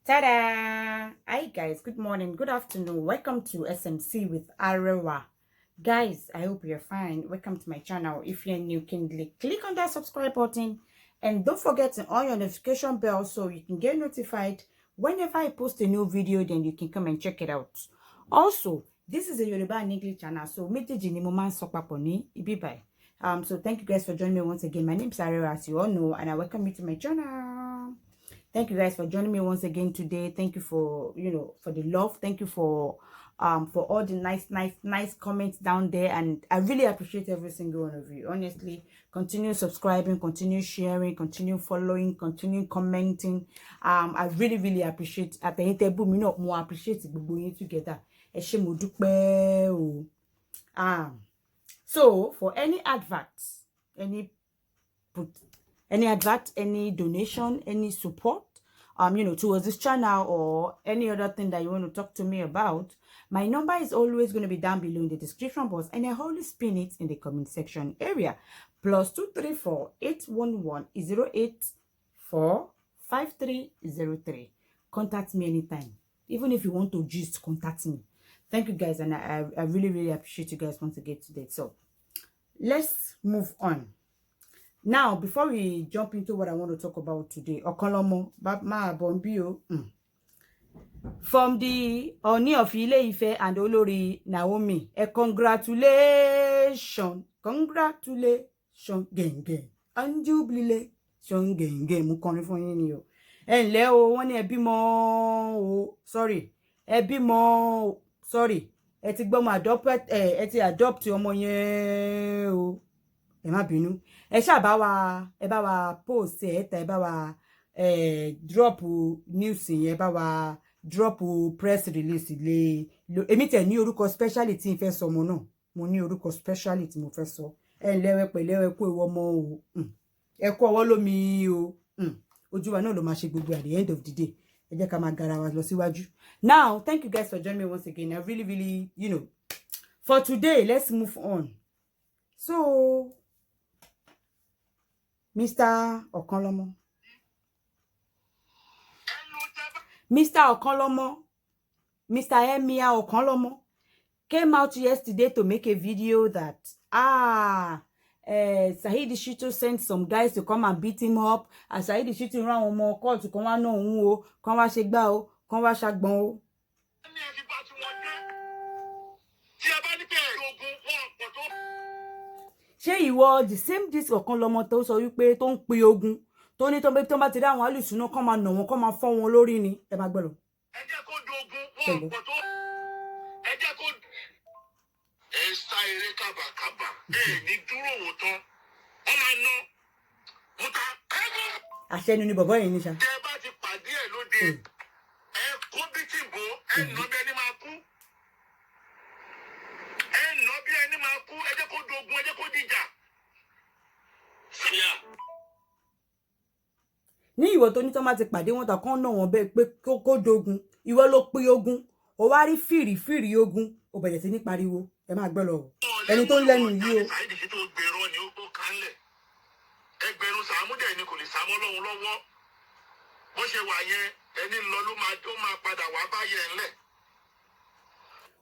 Ta-da! Hi guys, good morning, good afternoon. Welcome to SMC with Arewa. Guys, I hope you're fine. Welcome to my channel. If you're new, click on that subscribe button and don't forget to on your notification bell so you can get notified whenever I post a new video. Then you can come and check it out. Also, this is a Yoruba and English channel, so méjèèjì ni mo máa ń sọ papọ̀ ní ibi báyìí. So thank you guys for joining me once again. My name is Arewa, as you all know, and I welcome you to my channel. Thank you guys for joining me once again today. Thank you for for the love. Thank you for all the nice comments down there, and I really appreciate every single one of you. Honestly, continue subscribing, continue sharing, continue following, continue commenting. I really appreciate at the table. Me not more appreciate going together. So for any adverts, any advert, any donation, any support, towards this channel or any other thing that you want to talk to me about, my number is always going to be down below in the description box, and I always pin it in the comment section area. +234 811 084 5303. Contact me anytime. Even if you want to just contact me. Thank you guys, and I really appreciate you guys once again today. So let's move on. Now, before we jump into what I want to talk about today, Okonlomo, Ma Bombio, from the Oni of Ile-Ife and Olori Naomi, congratulations, genge, and jubilation, genge, mu kọrin fún yín ni o. Ǹlẹ́ o, wọ́n ní ẹ bímọ o, sorry, ẹ ti gbọ́mọ adopt ọmọ yẹn o. Ẹ má bínú. Ẹ bá wa post ẹ bá wa drop news yẹn, bá wa drop press release le èmi tẹ̀ ní orúkọ speciality ń fẹ́ sọ ọmọ náà. Mo ní orúkọ speciality mo fẹ́ sọ. Ẹ ǹlẹ́ pẹ̀lẹ́ ẹ kú ewu ọmọ o. Ẹ kú ọwọ́ lómi o. Ojú wa náà ló máa ṣe gbogbo at the end of the day. Ẹ jẹ́ ká máa gara wa lọ síwájú. Now, thank you guys for joining me once again. I really, for today, let's move on. So, Mr. Okonlomo, Mr. Emir Okonlomo came out yesterday to make a video that Saheed Shittu sent some guys to come and beat him up. And Saheed Shittu ran one more call to come wá náà òun o, come wá ṣe gbá o, come wá ṣàgbọ́n o. Ṣé ìwọ the same this Okonlomo tó sọ wípé tó ń pe ogun tó ní tó bá ti rí àwọn alùsùnà kán máa nà wọ́n kán máa fọ́ wọn lórí ni. Ẹ máa gbọ́rọ̀. Ẹ jẹ́ kó dogun wọn pọ̀ tó. Ẹ jẹ́ kó ẹ sá eré kàbàkàbà ní dúró wò tán wọ́n máa ná múta. Àṣẹ ni bàbá yìí ní ṣá. Tẹ́ bá ti pàdé ẹ̀ lóde ẹ kó bí tí bò ẹ nà bí ẹni máa kú. Ẹ nà bí ẹni máa kú, ẹ jẹ́ kó dogun, ẹ jẹ́ kó dìjà. Ní ìwọ tó ní tó máa ti pàdé wọn tàn kán náà wọn bẹ́ẹ̀ pé kó dogun, ìwọ ló pín ogun, ó wá rí fìrì ogun, ó bẹ̀rẹ̀ sí ní pariwo. Ẹ máa gbọ́ lọ ẹni tó ń lẹ́nu yìí o. Ẹgbẹ̀rún sàmúdẹ̀ ni kò lè sàmọ́ lọ́hùn lọ́wọ́ bó ṣe wà yẹn ẹni lọ ló máa padà wá báyẹ̀ ńlẹ̀.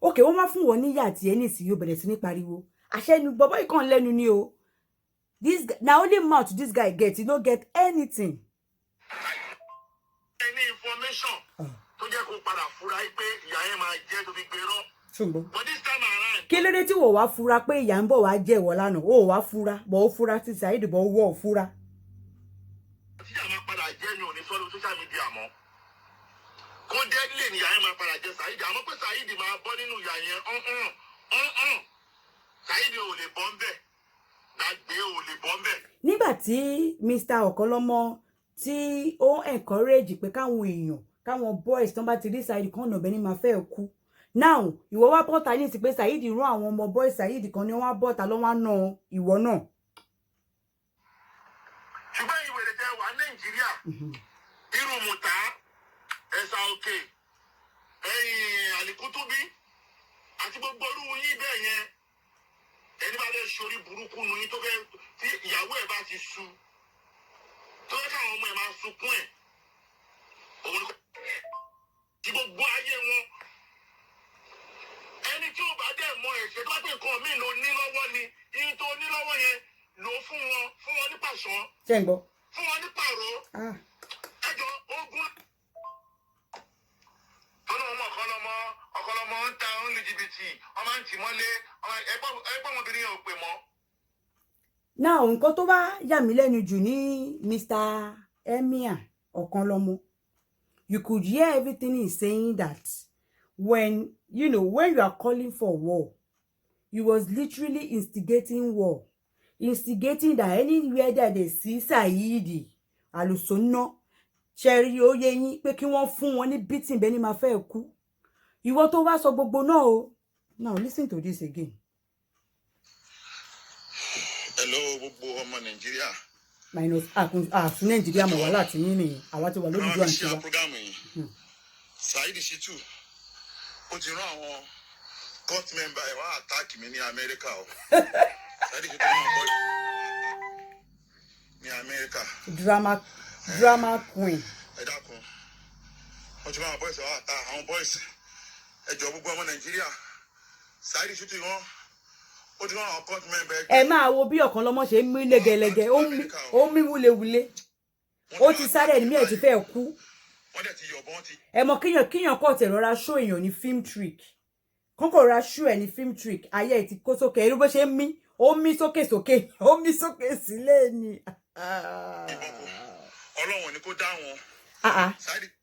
Okay, wọ́n máa fún wọn níyà àti ẹni sì yóò bẹ̀rẹ̀ sí ní pariwo. Àṣẹ ni bọ́bọ́ ìkan lẹ́nu ni o. This na only mouth this guy get, he no get anything. Any information tó jẹ́ kó padà fura pé ìyá yẹn máa jẹ́ tó fi gbé rán. Ṣùgbọ́n. But this time around. Kí ló dé tí wò wá fura pé ìyá ń bọ̀ wá jẹ́ ìwọ lánàá? Ó wá fura, bọ̀ ó fura tí Saheed bọ̀ ó wọ̀ fura. Tí ìyá máa padà jẹ́ ni ò ní sọ́dọ̀ social media mọ́. Kó jẹ́ lè ní ìyá yẹn máa padà jẹ́ Saheed, àmọ́ pé Saheed máa bọ́ nínú ìyá yẹn Saheed ò lè bọ́ ń bẹ̀. Gbàgbé ò lè bọ́ ń bẹ̀. Nígbà tí Mr. Okonlomo tí ó encourage pé káwọn boys tó bá ti rí Saheed kan náà bẹ́ni máa fẹ́ kú. Now, ìwọ wá bọ́ta ní sí pé Saheed rán àwọn ọmọ boys Saheed kan ní wọ́n bọ́ta ló wá ná ìwọ náà. Ṣùgbọ́n ìwé rẹ̀ jẹ́ wà Nàìjíríà. Irú Mùtá, Ẹ̀sà Òkè, ẹ̀yìn Àlìkútúbí, àti gbogbo orú yín bẹ́ẹ̀ yẹn. Ẹni bá fẹ́ ṣorí burúkú nu yín tó fẹ́ tí ìyàwó ẹ̀ bá ti sú. Tó fẹ́ káwọn ọmọ ẹ̀ máa sunkún ẹ̀. Òun nǹkan mi ló ní lọ́wọ́ ni iye tó ní lọ́wọ́ yẹn lò fún wọn ní pàṣọ. ṣé ń gbọ́. fún wọn ní pàrọ̀. ẹjọ́ ogun. ọ̀kọ́lọ́mọ ń ta ń lu jìbìtì ọmọ ń tì mọ́lé ẹgbọ́n ọmọbìnrin yẹn ò pè mọ́. Now nǹkan tó bá yà mí lẹ́nu jù ní Mr. Emir Okanlomo, you could hear everything he's saying that when you are calling for war, he was literally instigating war, instigating that anywhere that they see Saidi Alusona Cherry oyè yín pé kí wọ́n fún wọn ní beating bẹ́ẹ̀ ni máa fẹ́ kú. Ìwọ tó wá sọ gbogbo náà o. Now listen to this again. Hello gbogbo ọmọ Nàìjíríà. Minus fún Nàìjíríà mọ̀ wá láti yín nìyẹn. Àwa ti wà lórí ìlú àǹtí wa. Saidi Shittu ó ti rán àwọn court member ẹ̀ wá attack mi ní Amẹ́ríkà o. Saidi Shittu náà bọ́ ní Amẹ́ríkà. Drama queen. Ẹ dákun wọ́n ti rán àwọn boys wá attack àwọn boys ẹjọ́ gbogbo ọmọ Nàìjíríà. Saidi Shittu wọn ó ti rán àwọn court member. Ẹ máa wo bí Ọ̀kanlọ́mọ ṣe ń mí lẹ́gẹ̀lẹ́gẹ̀ ó mí wúlewúle ó ti sáré ẹ̀mí ẹ̀ ti fẹ́ kú. Wọ́n dẹ̀ ti yọ̀bọ̀n ti. Ẹ mọ̀ kíyàn kọ́ tẹ̀ rọra show èèyàn ní film trick kọ́kọ́ rọra show ẹ̀ ní film trick ayé ẹ̀ ti kó sókè ẹ̀rú bó ṣe ń mí ó mí sókè ó mí sókè sílé ni. Ọlọ́run ni kó dá wọn.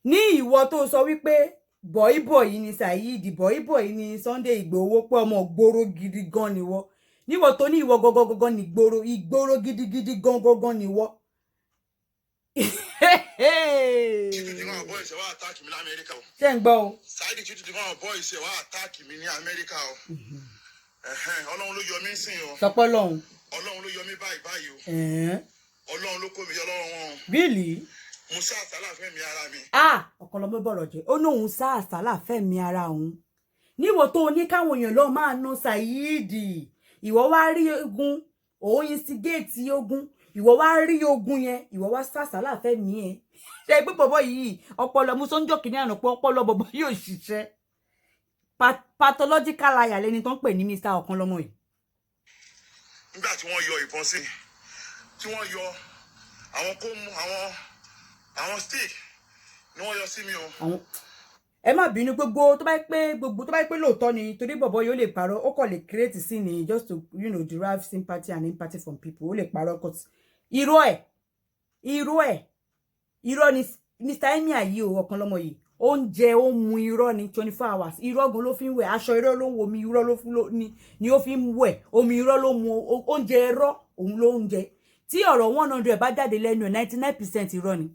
Ní ìwọ tó sọ wípé bọ̀ìbọ̀ì ni Saheed bọ̀ìbọ̀ì ni Sunday Igboho pé ọmọ gbòòrò gidi gan ni wọ́ níwọ tó ní ìwọ gangan ní ìgboro gidigidi gangan ni wọ́. Ṣé ń gbọ́ o. Saheed Shittu ti fún boys ẹ̀ wá attack mi ní Amẹ́ríkà o. Ọlọ́run ló yọ mí sìn o. Sọpọ́ lọ́hùn. Ọlọ́run ló yọ mí báyìí o. Ọlọ́run ló kó mi yọ lọ́wọ́ wọn. Really? Mo sá àsálà fẹ́mi ara mi. Ọ̀kanlọ́mọ bọ̀rọ̀ jẹ́ ó lóun sá àsálà fẹ́mi ara òun. Níwọ tó ní káwọn èèyàn lọ máa ná Saheed ìwọ wá rí ogun òun instigate ogun ìwọ wá rí ogun yẹn ìwọ wá sá àsálà fẹ́mi ẹ̀. Ṣé pé bọ̀bọ̀ yìí ọpọlọ mú sọ́njọ́ kìíní àná pé ọpọlọ bọ̀bọ̀ yóò ṣiṣẹ́ pathological liar lẹni tó ń pè ní Mr. Ọ̀kanlọ́mọ yìí. Nígbà tí wọ́n yọ ìbọn sí tí wọ́n yọ àwọn kó mú àwọn stick ni wọ́n yọ sí mi o. Ẹ má bínú gbogbo tó bá pé lóòótọ́ ni torí bọ̀bọ̀ yóò lè parọ́ ó kàn lè create scene ni just to derive sympathy and empathy from people ó lè parọ́ cut irọ́ ni Mr. Emir yìí o Ọ̀kanlọ́mọ yìí oúnjẹ ó mu irọ́ ni 24 hours irọ́ gan ló fi ń wẹ̀ aṣọ irọ́ ló ń wo omi irọ́ ló ni ó fi ń wẹ̀ omi irọ́ ló mu oúnjẹ irọ́ òun ló ń jẹ tí ọ̀rọ̀ 100 bá jáde lẹ́nu ẹ̀ 99% irọ́ ni.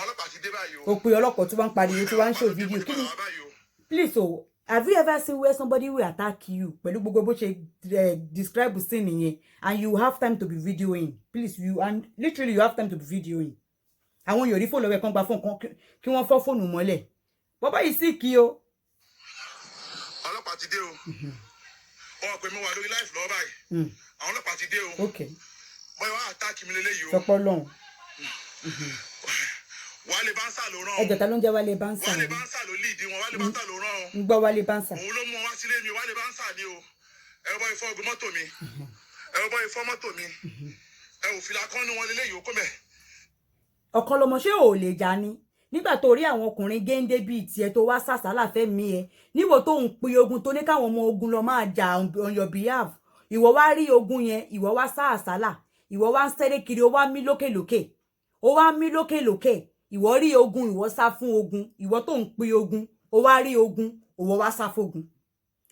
ọlọ́pàá ti dé báyìí o. O pe ọlọ́pàá tó bá ń pariwo tó wá ń show video kí ni please o have you ever seen where somebody will attack you pẹ̀lú gbogbo bó ṣe describe scene yẹn and you have time to be videoing please literally you have time to be videoing àwọn èèyàn rí fóònù lọ́wọ́ ẹ̀ kan gba fóònù kan kí wọ́n fọ́ fóònù mọ́lẹ̀ bọ́bá yìí sì kí o. ọlọ́pàá ti dé o wọ́n pè mí wà lórí live lọ́wọ́ báyìí àwọn ọlọ́pàá ti dé o bọ́ọ̀ wá attack mi lélẹ́yìí o. sọpọ́ lọ́hùn. Wálé Bánsà ló rán o. Ẹjọ́ ta ló ń jẹ́ Wálé Bánsà. Wálé Bánsà ló lead wọn Wálé Bánsà ló rán o. ń gbọ́ Wálé Bánsà. Òun ló mú wá sílé mi Wálé Bánsà ni o. Ẹ bọ́ ifọ̀ ogun mọ́tò mi. Ẹ bọ́ ifọ̀ mọ́tò mi. Ẹ ò fìlà kan ní wọn lélẹ́yìí ó kó mẹ́. Ọ̀kanlọ́mọ ṣé ò lè jà ni nígbà tó rí àwọn ọkùnrin géńdé bíi tiẹ̀ tó wá sàsálà fẹ́ mi ẹ níwò tó ń pe ogun tó ní káwọn ọmọ ogun lọ máa jà on your behalf ìwọ wá rí ogun yẹn ìwọ wá sàsálà ìwọ wá ń sẹ́rẹ́ kiri ó wá mí lókèlókè ó wá mí lókèlókè ìwọ rí ogun ìwọ sá fún ogun ìwọ tó ń pe ogun ó wá rí ogun òwò wá sá fógun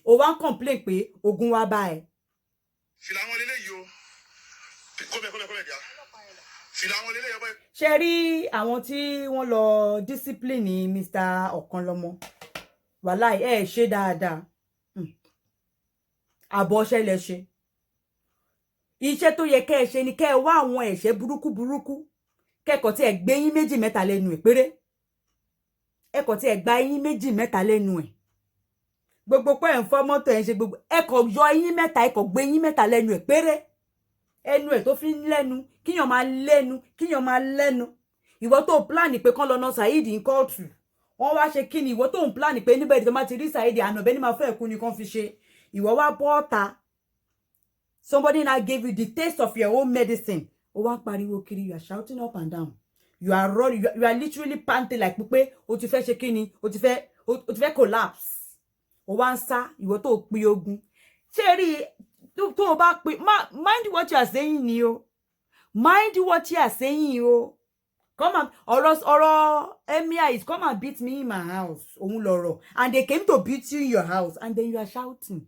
ó wá ń complain pé ogun wá bá ẹ. fìlà wọn lélẹ́yìí o kọ́mẹ̀ díà fìlà wọn lélẹ́yìí ọba. ṣe rí àwọn tí wọ́n lọ discipline Mr. Ọ̀kanlọ́mọ wàláì ẹ ṣe dáadáa àbọ̀ ṣẹlẹ̀ ṣe iṣẹ́ tó yẹ kẹ́ ẹ ṣe ni kẹ́ ẹ wá àwọn ẹ̀ṣẹ̀ burúkú kẹ́kọ̀ọ́ tí ẹ gbé yín méjì mẹ́ta lẹ́nu ẹ̀ péré ẹkọ̀ tí ẹ gba yín méjì mẹ́ta lẹ́nu ẹ̀ gbogbo pé ẹ̀ ń fọ́ mọ́tò ẹ̀ ń ṣe gbogbo ẹkọ̀ yọ yín mẹ́ta ẹkọ̀ gbé yín mẹ́ta lẹ́nu ẹ̀ péré ẹnu ẹ̀ tó fi ń lẹ́nu kíyàn máa lẹ́nu ìwọ tó plan pé kán lọ ná Saheed ní kóòtù wọ́n wá ṣe kíni ìwọ tó ń plan pé níbẹ̀ tó máa ti rí Saheed ànàbẹ́ ní máa fẹ́ ẹ̀kú ni kan fi ṣe ìwọ wá bọ́ ọ̀ta somebody now gave you the taste of your own medicine ó wá pariwo kiri you are shouting up and down you are running you are literally panting like pé ó ti fẹ́ ṣe kíni ó ti fẹ́ collapse ó wá ń sá ìwọ tó pin ogun ṣé rí tó bá pin mind what you are saying ni o mind what you are saying o come and ọ̀rọ̀ Emir is come and beat me in my house òun lọ̀rọ̀ and they came to beat you in your house and then you are shouting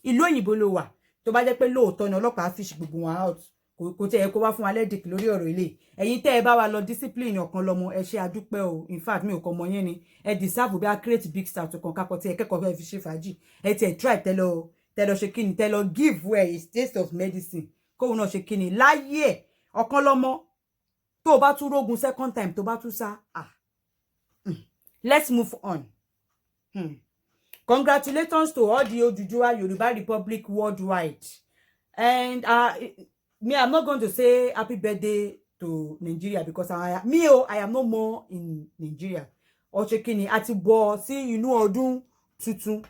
ìlú òyìnbó ló wà tó bá jẹ́ pé lóòótọ́ ni ọlọ́pàá fish gbogbo wọn out kò tẹ́ ẹ kó wá fún wa lẹ́dìk lórí ọ̀rọ̀ ilé ẹ̀yin tẹ́ ẹ bá wa lọ discipline ọ̀kan lọ́mọ ẹ ṣe àdúpẹ́ o in fact mi ò kọ́ ọmọ yẹn ni ẹ deserve bí a create big star tó kàn kápọ̀ tí ẹ kẹ́kọ̀ọ́ fẹ́ fi ṣe fàájì ẹ tiẹ̀ try tẹ́lọ ṣe kíni tẹ́lọ give where is taste of medicine kóun náà ṣe kíni láyé ẹ̀ ọ̀kan lọ́mọ tó bá tún rógun second time tó bá tún sá let's move on. Congratulations to all the Oduduwa Yoruba Republic worldwide. And me, I'm not going to say happy birthday to Nigeria because I am no more in Nigeria. Ochekini ati bo si inú ọdún tuntun.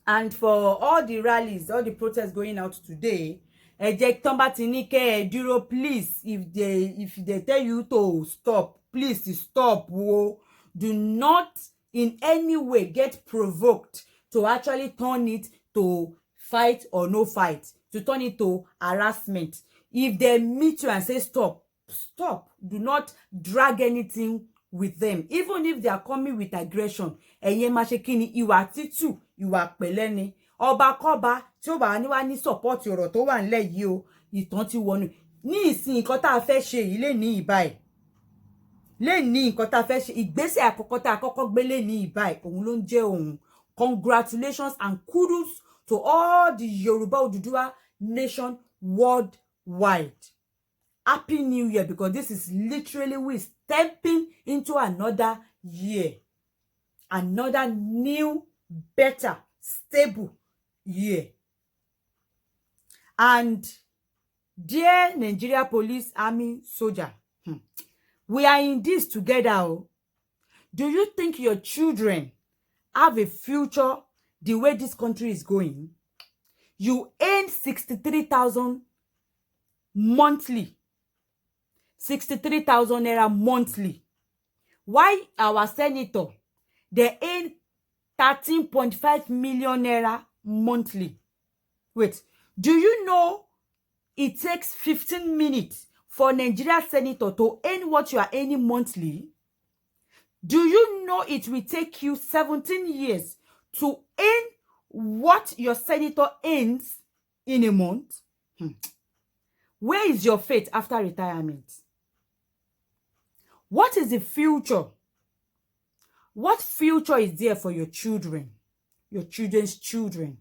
And for all the rallies, all the protests going out today, ẹ jẹ́ tán bá ti ní kẹ́ ẹ dúró, please, if they tell you to stop, please stop. Do not in any way get provoked to actually turn it to fight or no fight, to turn it to harassment. If they meet you and say stop, stop. Do not drag anything with them. Even if they are coming with aggression, ẹ̀yin má ṣe kíni ìwà tútù, ìwà pẹ̀lẹ́ ni. Ọba kọ́ba tí ó bá ní wá ní support ọ̀rọ̀ tó wà nílẹ̀ yìí o, ìtàn ti wọnú. Ní ìsìn nǹkan tá a fẹ́ ṣe yìí lè ní ìbáyìí. Lè ní nǹkan tá a fẹ́ ṣe ìgbésẹ̀ àkọ́kọ́ tá a kọ́kọ́ gbé lè ní ìbáyìí. Òun ló ń jẹ́ òun. Congratulations and kudos to all the Yoruba Oduduwa nation worldwide. Happy New Year, because this is literally we stepping into another year. Another new, better, stable year. And dear Nigeria Police, Army, Soldier, we are in this together. Do you think your children have a future the way this country is going? You earn 63,000 monthly. 63,000 naira monthly. Why our senator, they earn 13.5 million naira monthly? Wait, do you know it takes 15 minutes for Nigeria senator to earn what you are earning monthly? Do you know it will take you 17 years to earn what your senator earns in a month? Where is your fate after retirement? What is the future? What future is there for your children? Your children's children?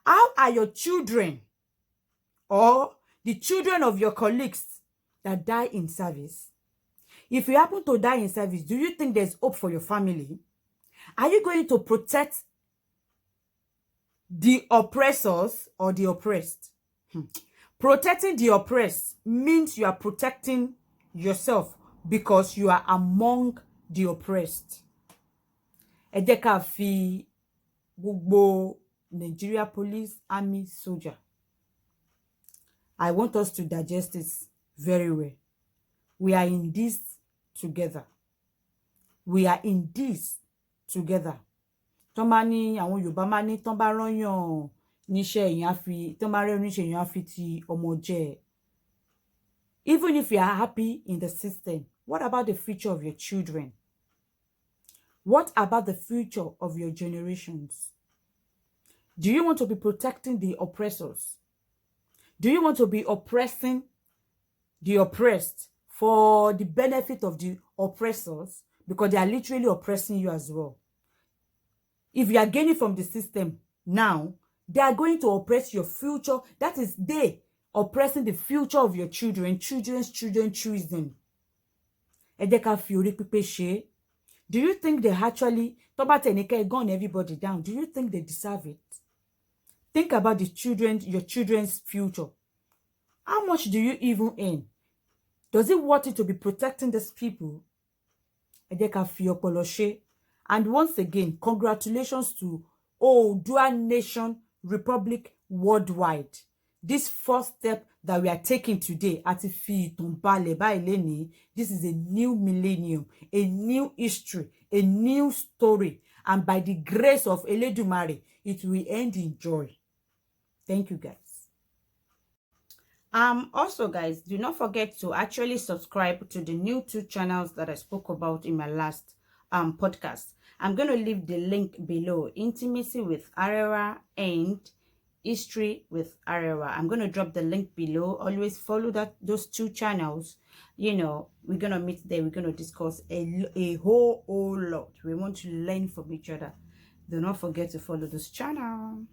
How are your children or the children of your colleagues that die in service? If you happen to die in service, do you think there's hope for your family? Are you going to protect the oppressors or the oppressed? Protecting the oppressed means you are protecting yourself because you are among the oppressed. Ẹ jẹ́ ká fi gbogbo Nigeria Police, Army, Soldier. I want us to digest this very well. We are in this together. We are in this together. Tọ́n bá ní àwọn Yorùbá máa ní tọ́n bá rányàn níṣẹ́ èèyàn fi tọ́n bá rẹ́ níṣẹ́ èèyàn fi ti ọmọ jẹ. Even if you are happy in the system, what about the future of your children? What about the future of your generations? Do you want to be protecting the oppressors? Do you want to be oppressing the oppressed for the benefit of the oppressors? Because they are literally oppressing you as well. If you are gaining from the system now, they are going to oppress your future. That is, they oppressing the future of your children, children's children, choosing. Ẹ jẹ́ ká fi orí pípé ṣe. Do you think they actually, tó bá tẹ̀ ní kẹ́ gun everybody down, do you think they deserve it? Think about the children, your children's future. How much do you even earn? Does it worth it to be protecting these people? ẹ jẹ́ ká fi ọpọlọ ṣe. And once again, congratulations to Oodua Nation Republic worldwide. This first step that we are taking today, àti fi ìtàn balẹ̀ báyìí lénìí, this is a new millennium, a new history, a new story. And by the grace of Eledumare, it will end in joy. Thank you, guys. Also, guys, do not forget to actually subscribe to the new 2 channels that I spoke about in my last podcast. I'm going to leave the link below: Intimacy with Arewa and History with Arewa. I'm going to drop the link below. Always follow those 2 channels. You know, we're going to meet there. We're going to discuss a whole lot. We want to learn from each other. Do not forget to follow this channel.